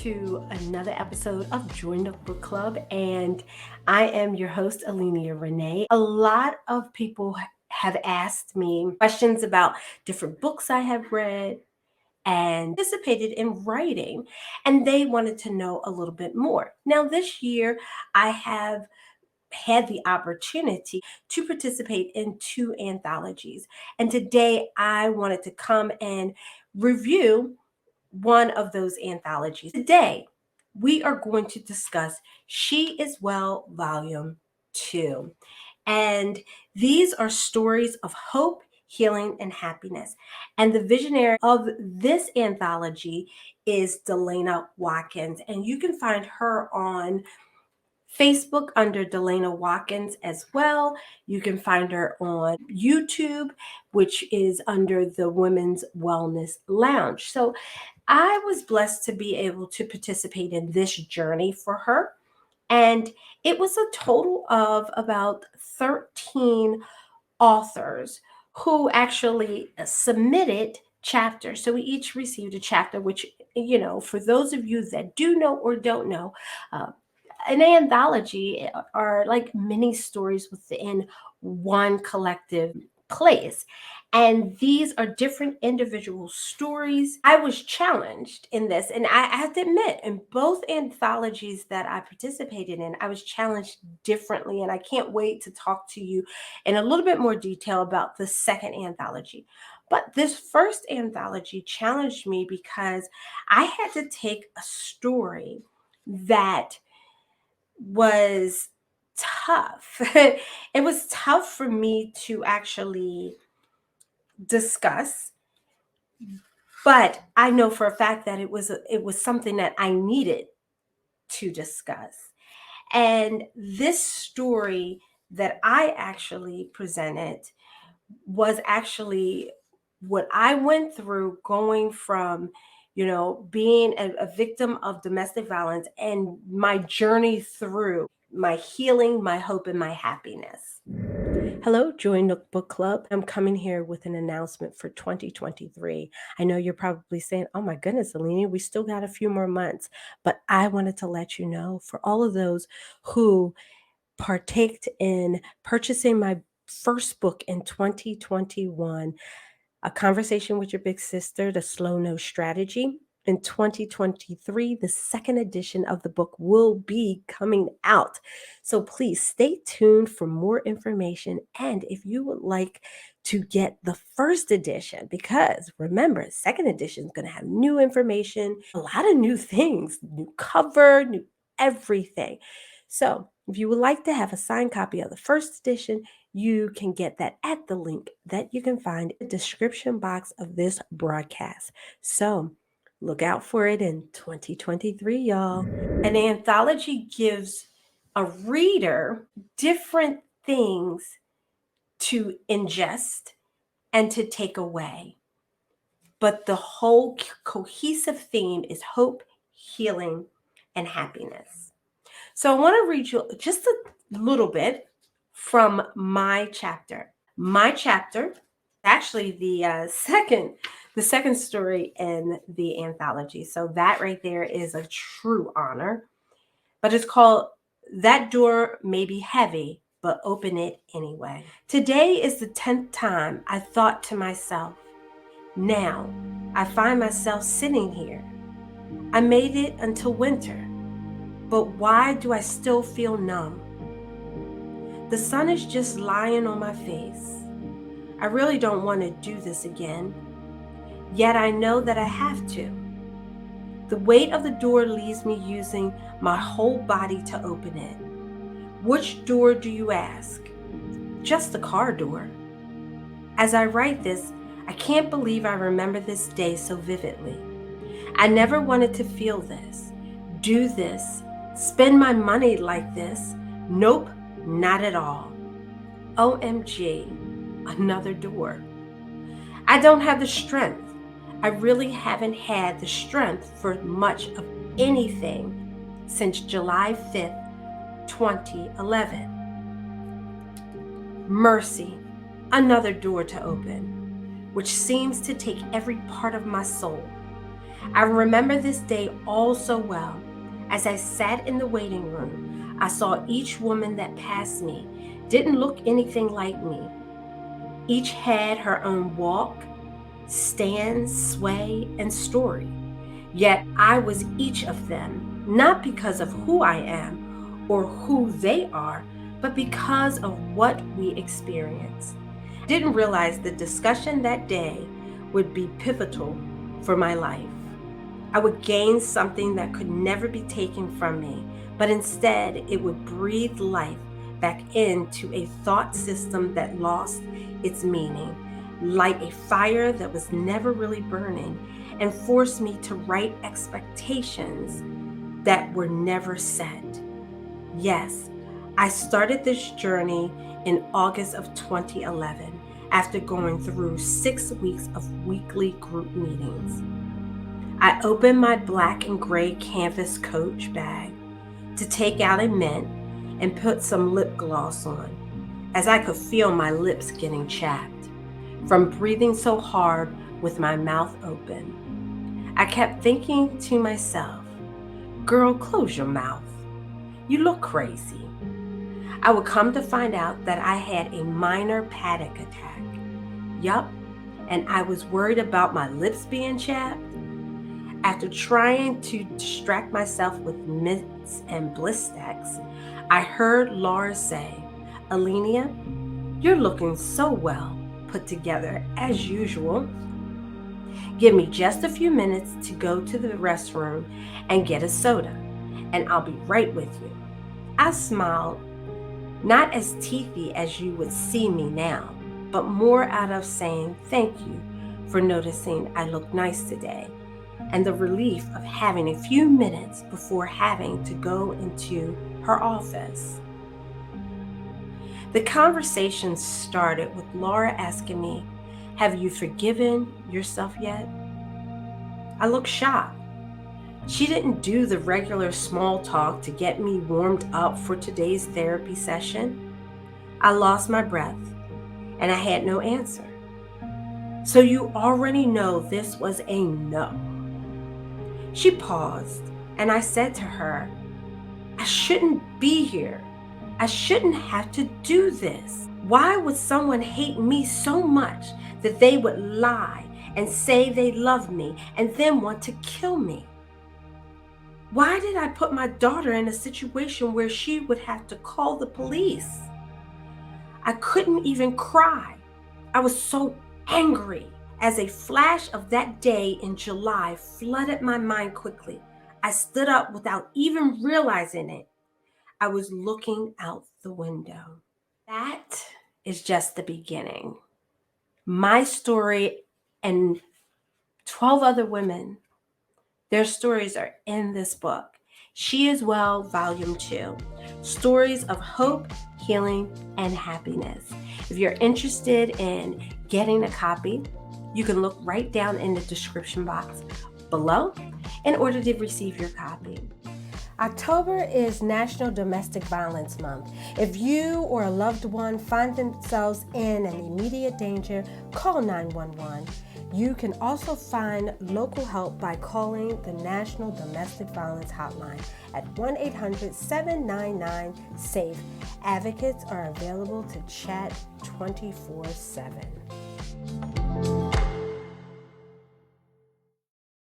to another episode of Join the Book Club, and I am your host, Alenia Renee. A lot of people have asked me questions about different books I have read and participated in writing, and they wanted to know a little bit more. Now, this year, I have had the opportunity to participate in two anthologies, and today I wanted to come and review one of those anthologies. Today, we are going to discuss She Is Well Volume 2. And these are stories of hope, healing, and happiness. And the visionary of this anthology is Delayna Watkins. And you can find her on Facebook under Delayna Watkins as well. You can find her on YouTube, which is under the Women's Wellness Lounge. So I was blessed to be able to participate in this journey for her. And it was a total of about 13 authors who actually submitted chapters. So we each received a chapter, which, for those of you that do know or don't know, an anthology are like mini stories within one collective place. And these are different individual stories. I was challenged in this, and I have to admit, in both anthologies that I participated in, I was challenged differently. And I can't wait to talk to you in a little bit more detail about the second anthology. But this first anthology challenged me because I had to take a story that was tough. It was tough for me to actually discuss, but I know for a fact that it was something that I needed to discuss. And this story that I actually presented was actually what I went through going from, being a victim of domestic violence and my journey through my healing, my hope, and my happiness. Hello, Join Nook Book Club. I'm coming here with an announcement for 2023. I know you're probably saying, oh my goodness, Alenia, we still got a few more months. But I wanted to let you know, for all of those who partaked in purchasing my first book in 2021, A Conversation with Your Big Sister, The Slow No Strategy. In 2023, the second edition of the book will be coming out. So please stay tuned for more information. And if you would like to get the first edition, because remember, second edition is going to have new information, a lot of new things, new cover, new everything. So if you would like to have a signed copy of the first edition, you can get that at the link that you can find in the description box of this broadcast. So look out for it in 2023, y'all. An anthology gives a reader different things to ingest and to take away. But the whole cohesive theme is hope, healing, and happiness. So I want to read you just a little bit from my chapter. My chapter, actually the second story in the anthology. So that right there is a true honor. But it's called That Door May Be Heavy, but Open It Anyway. Today is the 10th time I thought to myself, now I find myself sitting here. I made it until winter, but why do I still feel numb? The sun is just lying on my face. I really don't want to do this again, yet I know that I have to. The weight of the door leaves me using my whole body to open it. Which door do you ask? Just the car door. As I write this, I can't believe I remember this day so vividly. I never wanted to feel this, do this, spend my money like this. Nope, not at all. OMG, another door. I don't have the strength. I really haven't had the strength for much of anything since July 5th, 2011. Mercy, another door to open, which seems to take every part of my soul. I remember this day all so well. As I sat in the waiting room, I saw each woman that passed me didn't look anything like me. Each had her own walk, stand, sway, and story. Yet I was each of them, not because of who I am or who they are, but because of what we experience. Didn't realize the discussion that day would be pivotal for my life. I would gain something that could never be taken from me, but instead it would breathe life back into a thought system that lost its meaning, light a fire that was never really burning, and force me to write expectations that were never set. Yes, I started this journey in August of 2011 after going through 6 weeks of weekly group meetings. I opened my black and gray canvas Coach bag to take out a mint and put some lip gloss on, as I could feel my lips getting chapped from breathing so hard with my mouth open. I kept thinking to myself, "Girl, close your mouth. You look crazy." I would come to find out that I had a minor panic attack. Yup, and I was worried about my lips being chapped. After trying to distract myself with mints and bliss stacks, I heard Laura say, "Alenia, you're looking so well put together as usual. Give me just a few minutes to go to the restroom and get a soda, and I'll be right with you." I smiled, not as teethy as you would see me now, but more out of saying thank you for noticing I look nice today, and the relief of having a few minutes before having to go into her office. The conversation started with Laura asking me, "Have you forgiven yourself yet?" I looked shocked. She didn't do the regular small talk to get me warmed up for today's therapy session. I lost my breath and I had no answer. "So you already know this was a no." She paused and I said to her, "I shouldn't be here. I shouldn't have to do this. Why would someone hate me so much that they would lie and say they love me and then want to kill me? Why did I put my daughter in a situation where she would have to call the police?" I couldn't even cry. I was so angry. As a flash of that day in July flooded my mind quickly, I stood up without even realizing it. I was looking out the window. That is just the beginning. My story and 12 other women, their stories are in this book. She Is Well, Volume 2. Stories of hope, healing, and happiness. If you're interested in getting a copy, you can look right down in the description box below in order to receive your copy. October is National Domestic Violence Month. If you or a loved one find themselves in an immediate danger, call 911. You can also find local help by calling the National Domestic Violence Hotline at 1-800-799-SAFE. Advocates are available to chat 24/7.